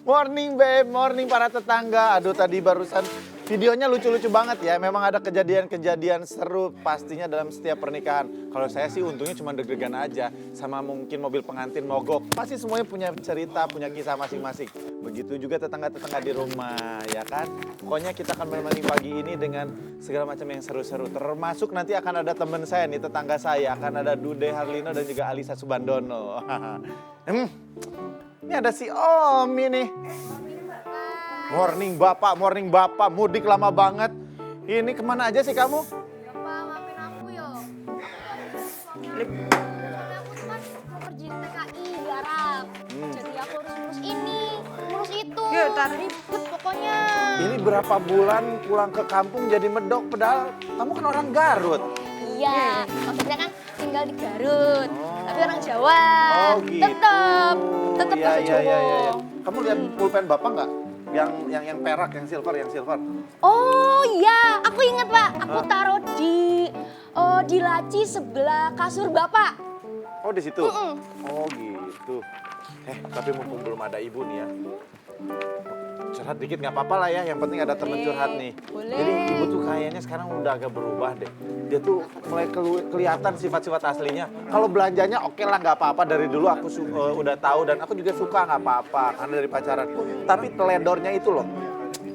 Morning babe, morning para tetangga. Aduh tadi barusan videonya lucu-lucu banget ya. Memang ada kejadian-kejadian seru pastinya dalam setiap pernikahan. Kalau saya sih untungnya cuma deg-degan aja. Sama mungkin mobil pengantin mogok. Pasti semuanya punya cerita, punya kisah masing-masing. Begitu juga tetangga-tetangga di rumah ya kan. Pokoknya kita akan menemani pagi ini dengan segala macam yang seru-seru. Termasuk nanti akan ada teman saya nih, tetangga saya. Akan ada Dude Harlino dan juga Alisa Subandono. Ini ada si Omi nih. Morning Bapak, mudik lama banget. Ini kemana aja sih kamu? Ya Pak, maafin aku yo. Soalnya aku tuh kan mau kerja di TKI di Arab. Jadi aku harus ngurus ini, ngurus itu. Yuk, taruh. Ribet pokoknya. Ini berapa bulan pulang ke kampung jadi medok, padahal kamu kan orang Garut. Iya, maksudnya kan tinggal di Garut. Tapi orang Jawa. Oh gitu. Tetep Iya, bahasa iya, Jawa. iya, iya. Kamu lihat pulpen Bapak nggak? Yang perak, yang silver. Oh iya, aku ingat Pak. Aku taruh di laci sebelah kasur Bapak. Oh di situ? Oh gitu. Tapi mumpung belum ada ibu nih ya. Curhat dikit nggak apa-apa lah ya, yang penting ada temen curhat nih. Boleh. Jadi ibu tuh kayaknya sekarang udah agak berubah deh. Dia tuh mulai kelihatan sifat-sifat aslinya. Kalau belanjanya oke lah nggak apa-apa, dari dulu aku udah tahu dan aku juga suka nggak apa-apa karena dari pacaran. Tapi teledornya itu loh.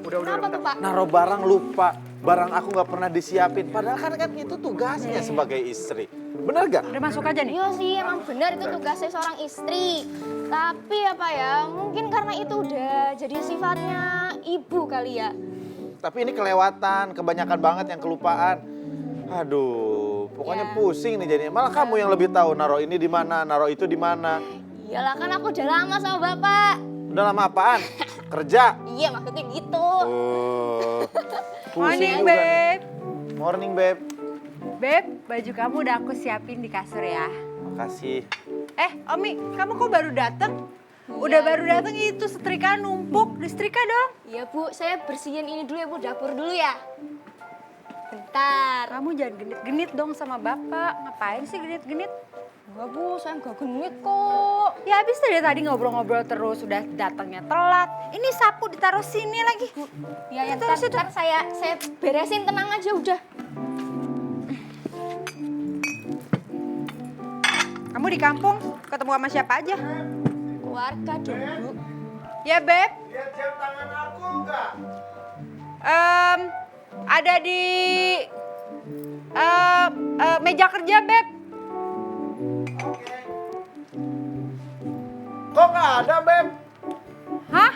Apa tuh Pak? Naruh barang lupa, barang aku nggak pernah disiapin. Padahal kan itu tugasnya sebagai istri. Bener gak? Udah masuk aja nih. Iya sih, emang benar itu tugasnya seorang istri. Tapi apa ya, mungkin karena itu udah jadi sifatnya ibu kali ya. Tapi ini kelewatan, kebanyakan banget yang kelupaan. Aduh, pokoknya Ya. pusing nih jadinya. Malah kamu yang lebih tahu naruh ini di mana, naruh itu di mana. Iyalah kan aku udah lama sama Bapak. Udah lama apaan? Kerja. Iya maksudnya gitu. Oh, Morning, juga nih. Beb. Morning, Beb. Beb, baju kamu udah aku siapin di kasur ya. Makasih. Omi, kamu kok baru dateng? Udah baru dateng itu setrika numpuk, disetrika dong. Iya Bu, saya bersihin ini dulu ya Bu, dapur dulu ya. Bentar. Kamu jangan genit-genit dong sama bapak. Ngapain sih genit-genit? Enggak Bu, saya enggak genit kok. Ya habis dari tadi ngobrol-ngobrol terus, udah datangnya telat. Ini sapu ditaruh sini lagi. Ya Itu, ntar, situ. ntar saya beresin, tenang aja udah. Kamu di kampung ketemu sama siapa aja? Keluarga dong Bu. Ya Beb, Lihat jam tangan aku enggak? ada di meja kerja Beb. Kok nggak ada, Beb? Hah?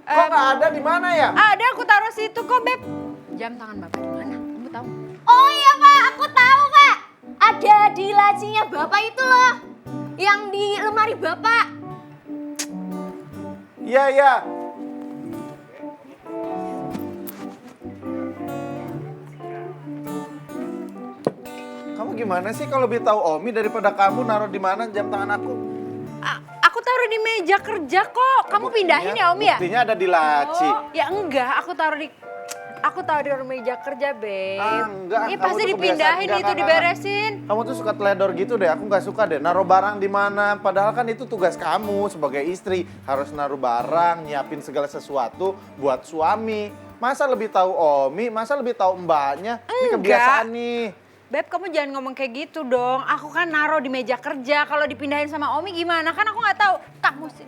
Kok nggak ada di mana ya? Ada, aku taruh situ kok Beb. Jam tangan bapak di mana? Kamu tahu? Oh iya Pak, aku tahu Pak. Ada di lacinya Bapak itu loh. Yang di lemari Bapak. Iya, iya. Kamu gimana sih kalau lebih tahu Omi daripada kamu naruh di mana jam tangan aku? Aku taruh di meja kerja kok. Kamu pindahin ya Om ya? Buktinya ada di laci. Oh, ya enggak, aku taruh di meja kerja, Beb. Enggak. Ini kamu pasti tuh dipindahin kebiasaan. itu Enggak. diberesin. Kamu tuh suka teledor gitu deh, aku nggak suka deh. Naruh barang di mana, padahal kan itu tugas kamu sebagai istri. Harus naruh barang, nyiapin segala sesuatu buat suami. Masa lebih tahu Omi, masa lebih tahu mbaknya? Ini Enggak. kebiasaan nih. Beb, kamu jangan ngomong kayak gitu dong. Aku kan naruh di meja kerja. Kalau dipindahin sama Omi gimana? Kan aku nggak tahu. Kamu sih.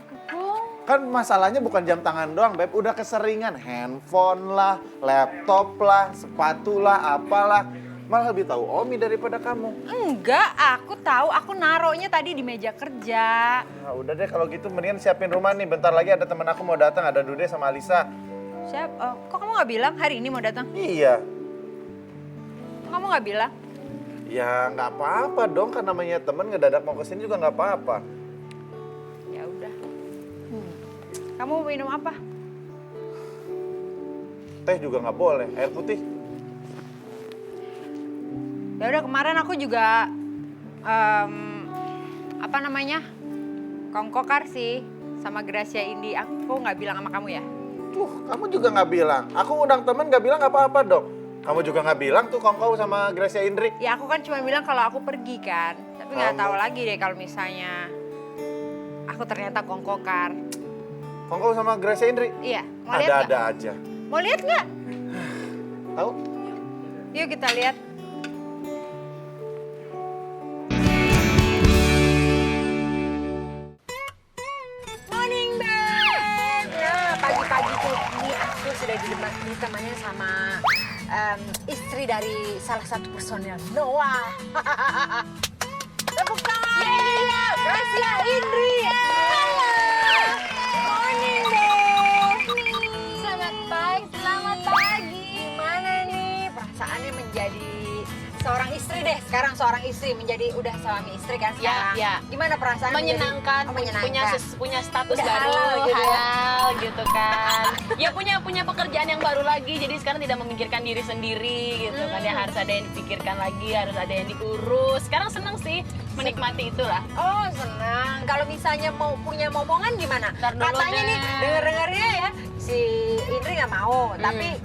Kan masalahnya bukan jam tangan doang, Beb. Udah keseringan. Handphone lah, laptop lah, sepatu lah, apalah. Malah lebih tahu Omi daripada kamu. Enggak, aku tahu. Aku naruhnya tadi di meja kerja. Nah, udah deh kalau gitu mendingan siapin rumah nih. Bentar lagi ada temen aku mau datang, ada Dude sama Alisa. Kok kamu nggak bilang hari ini mau datang? Iya. Kok kamu nggak bilang? Ya nggak apa-apa dong, kan namanya temen ngedadak mau kesini juga nggak apa-apa. Ya udah. Kamu mau minum apa? Teh juga nggak boleh, air putih. Ya udah, kemarin aku juga apa namanya? Kongkokar sih sama Gracia Indi. Aku nggak bilang sama kamu ya? Kamu juga nggak bilang. Aku undang temen nggak bilang nggak apa-apa dong. Kamu juga nggak bilang tuh kongkow sama Gracia Indri. Ya aku kan cuma bilang kalau aku pergi kan. Tapi nggak Kamu- tahu lagi deh kalau misalnya aku ternyata kongkokar. Kongko sama Gracia Indri? Iya, mau lihat nggak? Ada-ada aja. Mau lihat nggak? Tahu? Yuk kita lihat. Morning, Beb. Nah, pagi-pagi tuh ini aku sudah ditemani sama istri dari salah satu personel Noah. Tepuk tangan. Gracia Indri. Halo. Morning, Beb. Selamat pagi. Gimana nih perasaannya menjadi seorang istri deh? Sekarang seorang istri menjadi udah suami istri kan sekarang. Ya. Gimana perasaan Menyenangkan, menyenangkan. punya status Udah baru, halal gitu ya. halal gitu kan. Ya punya pekerjaan yang baru lagi, jadi sekarang tidak memikirkan diri sendiri gitu kan. Ya harus ada yang dipikirkan lagi, harus ada yang diurus. Sekarang seneng sih menikmati itulah. Oh senang. Kalau misalnya mau punya momongan gimana? Ntar dulu Katanya deh. nih denger-dengernya ya si Indri nggak mau, tapi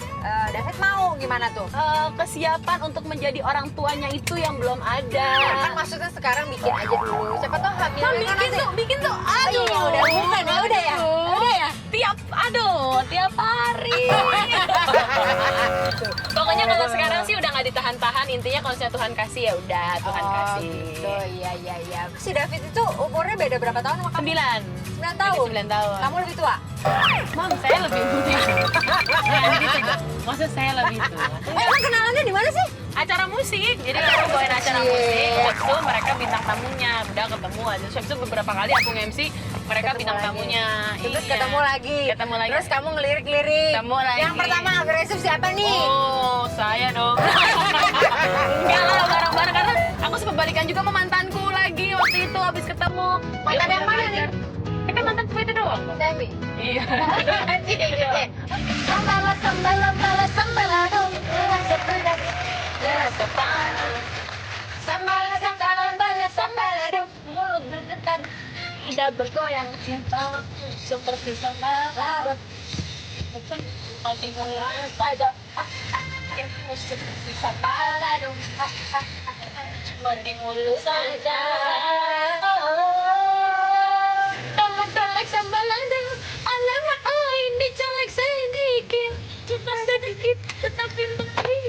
David mau. Gimana tuh? Kesiapan untuk menjadi orang tuanya itu yang belum ada. Kan maksudnya sekarang bikin aja dulu. Siapa tahu hamil Kan kan nanti. bikin tuh, Oh, aduh. iya, udah bukan ya, udah ya. Aduh. Udah ya. Tiap hari. Pokoknya kalau sekarang sih udah nggak ditahan-tahan, intinya kalau misalnya Tuhan kasih ya udah Tuhan kasih. Gitu, iya. Si David itu umurnya beda berapa tahun sama kamu? 9 tahun. 9 tahun. Kamu lebih tua? Mam, saya lebih muda. Jangan gitu dong. Maksud saya lebih tua. Emang kenalannya di mana sih? Acara musik, jadi aku bawain acara musik. Habis itu mereka bintang tamunya, udah ketemu aja. Habis itu beberapa kali aku nge-MC, mereka Ketemu bintang lagi. tamunya. Terus Iya. ketemu lagi. Ketemu lagi. Terus kamu ngelirik-lirik. Ketemu lagi. Yang pertama agresif siapa nih? Oh, saya dong. Enggak lah, bareng-bareng karena aku sempat balikan juga sama mantanku lagi waktu itu habis ketemu. Mantan yang mana nih? Kan mantanku itu doang. Demi. Iya. Tidak bergoyang cinta seperti sambal larut. Hati mulai pada seperti sambal larut. Mending mulus saja. Tolak sambal larut. Alamak, oh ini colek sedikit. Cuma sedikit tetapi lebih.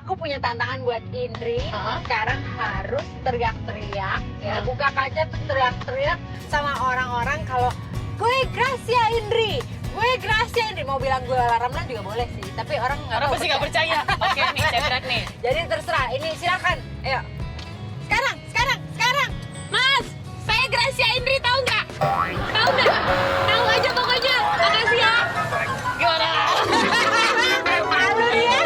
Aku punya tantangan buat Indri. Sekarang harus teriak-teriak, ya. Buka kaca tuh teriak-teriak sama orang-orang kalau gue Gracia Indri. Gue Gracia Indri. Mau bilang gue Ramlan juga boleh sih. Tapi orang nggak Orang tahu pasti nggak percaya. Oke nih, saya berat nih. Jadi terserah. Ini silakan. Ayo. Sekarang. Mas, saya Gracia Indri tahu nggak? Tahu nggak? Tahu aja pokoknya. Makasih ya. Gimana? Halo dia.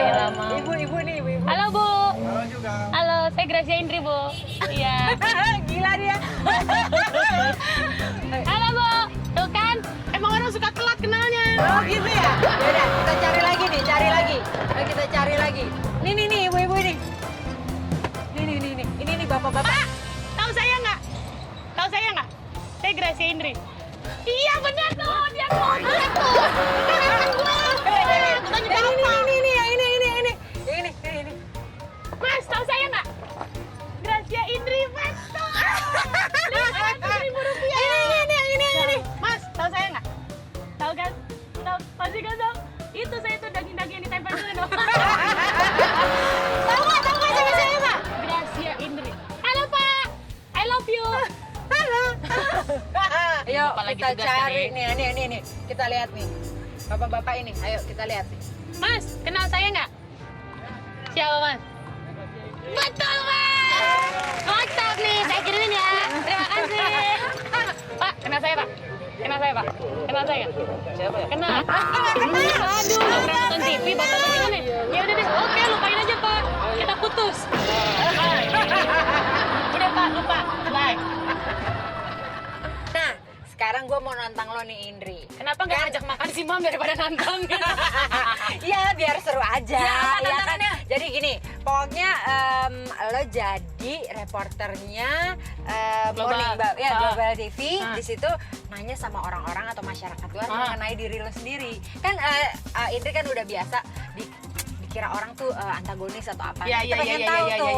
Lama. Ibu nih, ibu. Halo Bu. Halo juga. Halo, saya Gracia Indri Bu. Iya. Gila dia. Halo Bu. Tuh kan, emang orang suka telat kenalnya. Oh gitu ya? Yaudah, kita cari lagi nih, Ayo kita cari lagi. Nih, ibu-ibu ini. Nih. Ini bapak-bapak. Pak, tahu saya nggak? Tahu saya nggak? Saya Gracia Indri. Iya benar tuh, dia tuh. Ini. Mas, tahu saya nggak? Gracia Indri, Mas. Rp500.000. Ini. Mas, tahu saya nggak? Tahu kan? Tahu, pasti kan tahu. Itu saya tuh daging-daging yang ditempel dulu dong. Tahu nggak siapa saya, Pak? Gracia Indri. Halo Pak, I love you. Ayo Lupa lagi kita tugas cari tadi. nih. Kita lihat nih. Bapak-bapak ini, ayo kita lihat nih. Mas, kenal saya nggak? Siapa Mas? Betul Mas. Mantap nih, saya kirimin ya. Terima kasih. Pak, kenal saya Pak? Kenal saya Pak? Kenal saya nggak? Siapa ya? Kenal. Aduh, nggak pernah nonton TV, Bapak tadi nih. Ya udah deh, oke lupain aja Pak. Kita putus. Udah Pak, lupa. Bye. Nah, sekarang gue mau nantang lo nih, Indri. Kenapa nggak ngajak makan sih Mam daripada nantang? Iya, biar seru aja. Ya, apa ya kan? tantangannya? Jadi gini, pokoknya lo jadi reporternya Global. Morning Global TV. Di situ nanya sama orang-orang atau masyarakat luar mengenai diri lo sendiri. Kan Indri kan udah biasa dikira orang tuh antagonis atau apa. Iya, Kita pengen tahu tuh.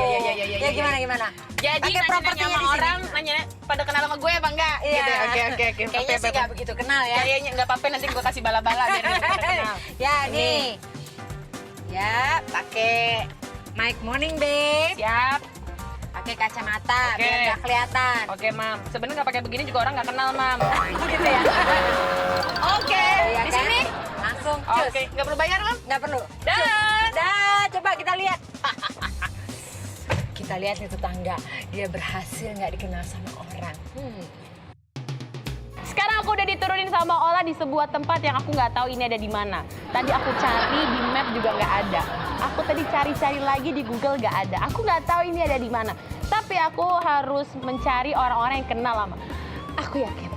Ya gimana? Jadi Pakai propertinya sama di sini. orang nanya pada kenal sama gue apa enggak? Iya. Gitu. Oke. Kayaknya sih nggak begitu kenal ya. Kayaknya nggak apa-apa, nanti gue kasih bala-bala biar dia pada kenal. Ya nih. Ya, pakai mic morning babe. Siap. Pakai kacamata Oke. biar nggak kelihatan. Oke, Mam. Sebenarnya nggak pakai begini juga orang nggak kenal, Mam. Gitu ya. Oke. Iya Di kan? sini. Langsung cus. Oke, nggak perlu bayar, Mam. Nggak perlu. Dah. Cus. Dah, coba kita lihat. Kita lihat nih tetangga, dia berhasil nggak dikenal sama orang. Sekarang aku udah diturunin sama Ola di sebuah tempat yang aku nggak tahu ini ada di mana. Tadi aku cari di map juga nggak ada. Aku tadi cari-cari lagi di Google nggak ada. Aku nggak tahu ini ada di mana. Tapi aku harus mencari orang-orang yang kenal sama. Aku yakin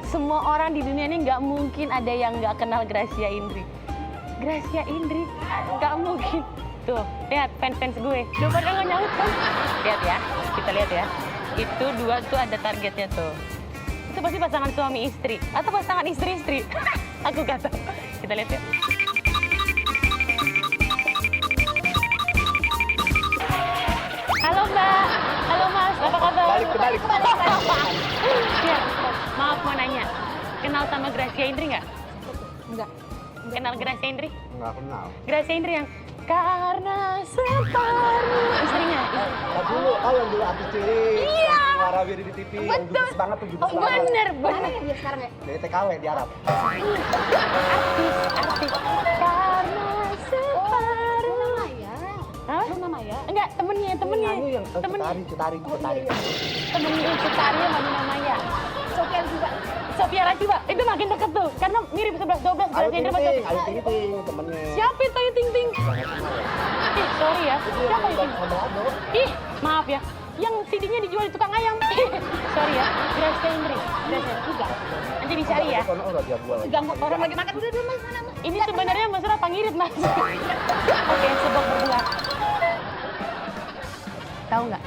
semua orang di dunia ini nggak mungkin ada yang nggak kenal Gracia Indri. Gracia Indri nggak mungkin. Tuh, lihat fans-fans gue. Udah pada nggak nyaut kan? Lihat ya, kita lihat ya. Itu dua tuh ada targetnya tuh. Itu pasti pasangan suami istri atau pasangan istri-istri. Aku nggak tahu. Kita lihat ya. Halo Mbak, halo Mas, apa kabar? Balik. Ya, maaf mau nanya, kenal sama Gracia Indri nggak? Enggak. Kenal Gracia Indri? Nggak kenal. Gracia Indri yang karena separuh istrinya. Dulu, yang dulu artis cilik, Iya. suara Wiri di TV, yang judes banget tuh, judes banget. Bener. Dia sekarang ya? Dari TKW di Arab. Artis. Karena separuh. Maya. Hah? Luna Maya. Enggak, temennya. Anu yang Temennya. Cutari. Temennya Cutari sama Luna Maya. Sofian juga. Sofia Lajiba, itu makin deket tuh, karena mirip 11-12 Gracia Indri sama Sofia. Ayu Ting Ting, temennya. Siapa itu Ayu Ting Ting? Ih, sorry ya. Siapa Ayu Ting Ting? Sama Ado. Ih, maaf ya. Yang CD-nya dijual di tukang ayam. Sorry ya, Gracia Indri. Gracia juga. Nanti dicari ya. Sono udah dia buat lagi. Ganggu orang lagi makan. Udah, Mas. Mana, Mas? Ini sebenarnya mesra pangirit, Mas. Oke, sebab berdua. Tahu nggak?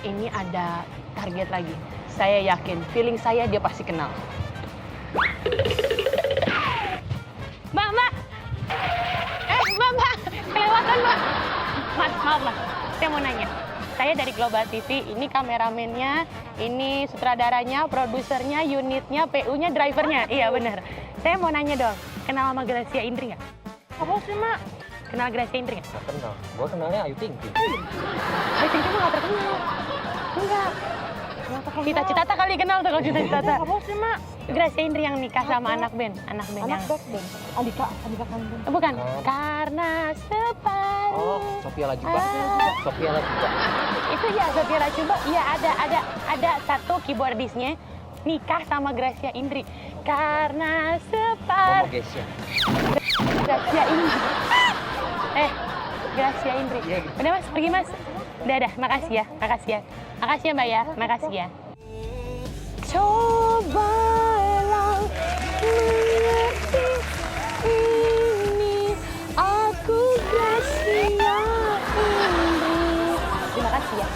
Ini ada target lagi. Saya yakin, feeling saya dia pasti kenal. Mbak. Mbak. Kelewatan, Mbak. Mas, maaf, Mas. Saya mau nanya. Saya dari Global TV, ini kameramennya, ini sutradaranya, produsernya, unitnya, PU-nya, drivernya. Iya, benar. Saya mau nanya dong, kenal sama Gracia Indri nggak? Apa sih, Mak? Kenal Gracia Indri nggak? Nggak kenal. Gua kenalnya Ayu Ting Ting. Ayu Ting Ting mah nggak terkenal. Enggak. Cita-cita kali kenal tuh kalau cita-cita. Apa sih, Mak? Gracia Indri yang nikah sama anak band yang... band. Andika Kandung. Bukan. Karena separuh. Oh, Sofia Lajiba. Sofia Lajiba. Itu ya Sofia Lajiba. Iya, ada satu keyboardisnya nikah sama Gracia Indri. Karena Momo separuh. Gesya. Gracia Indri. Gracia Indri. Iya, gitu. Udah, Mas, pergi, Mas. Udah, makasih ya. Makasih ya, Mbak ya. Makasih ya. Cobalah mengerti ini aku Gracia Indri. Terima kasih ya.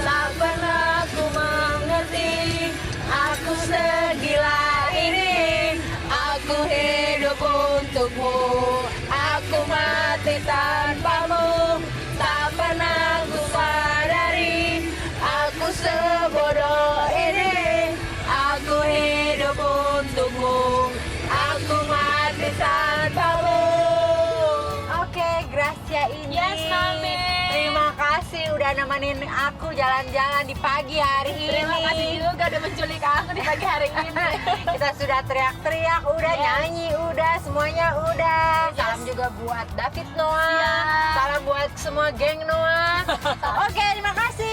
Tak pernah aku mengerti, aku segila ini. Aku hidup untukmu, aku mati tanpamu. Tak pernah aku sadari, aku sebodoh ini. Aku hidup untukmu, aku mati tanpamu. Oke, Gracia Indri. Yes, Mami. Terima kasih udah nemenin aku jalan-jalan di pagi hari ini. Terima kasih juga udah menculik aku di pagi hari ini. Kita sudah teriak-teriak, udah nyanyi, udah semuanya udah. Salam juga buat David Noah. Salam buat semua geng Noah. Oke, terima kasih.